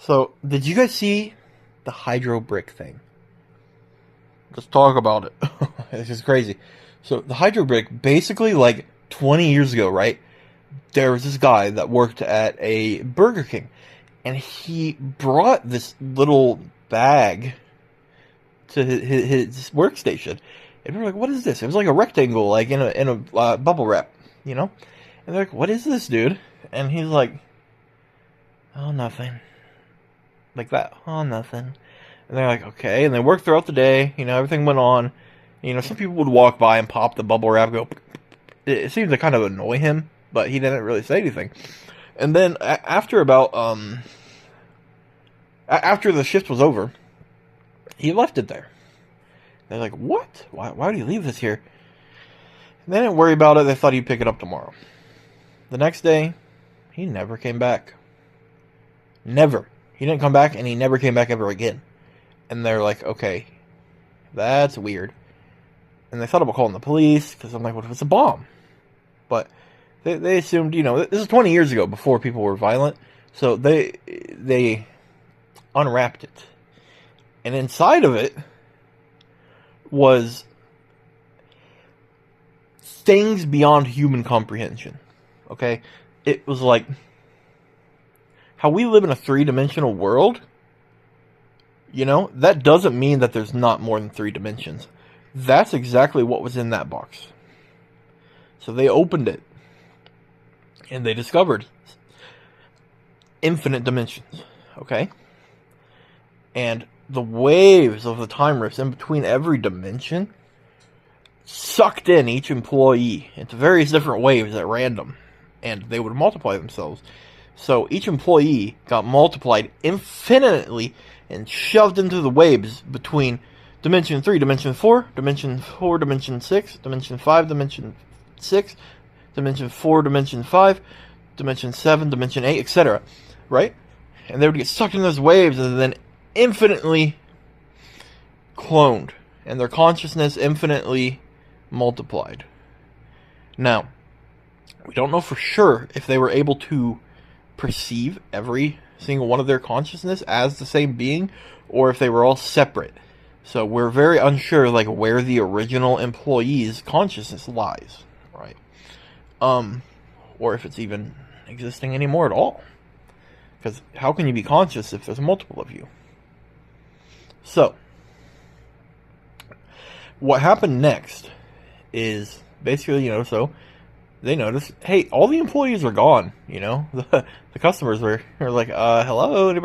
So, did you guys see the hydro brick thing? Let's talk about it. It's just crazy. So, the hydro brick, basically, like 20 years ago, right? There was this guy that worked at a Burger King, and he brought this little bag to his workstation. And we are like, "What is this?" It was like a rectangle, like in a bubble wrap, you know. And they're like, "What is this, dude?" And he's like, "Oh, nothing." Like that. "Oh, nothing." And they're like, "Okay." And they worked throughout the day. Everything went on. Some people would walk by and pop the bubble wrap, go. It seemed to kind of annoy him, but he didn't really say anything. And then after after the shift was over, he left it there. They're like, "What? Why do you leave this here?" And they didn't worry about it. They thought he'd pick it up tomorrow. The next day, he never came back. Never. He didn't come back, and he never came back ever again. And they're like, "Okay, that's weird." And they thought about calling the police, because I'm like, what if it's a bomb? But they assumed, this is 20 years ago, before people were violent. So they unwrapped it. And inside of it was things beyond human comprehension. Okay? It was like how we live in a three-dimensional world. That doesn't mean that there's not more than three dimensions. That's exactly what was in that box. So they opened it, and they discovered infinite dimensions, okay? And the waves of the time rifts in between every dimension sucked in each employee into various different waves at random, and they would multiply themselves. So each employee got multiplied infinitely and shoved into the waves between Dimension 3, Dimension 4, Dimension 4, Dimension 6, Dimension 5, Dimension 6, Dimension 4, Dimension 5, Dimension 7, Dimension 8, etc. Right? And they would get sucked into those waves and then infinitely cloned. And their consciousness infinitely multiplied. Now, we don't know for sure if they were able to perceive every single one of their consciousness as the same being, or if they were all separate. So we're very unsure, like, where the original employee's consciousness lies, right? Or if it's even existing anymore at all. Because how can you be conscious if there's multiple of you? So, what happened next is basically, so they noticed, hey, all the employees are gone, the customers were like, hello, anybody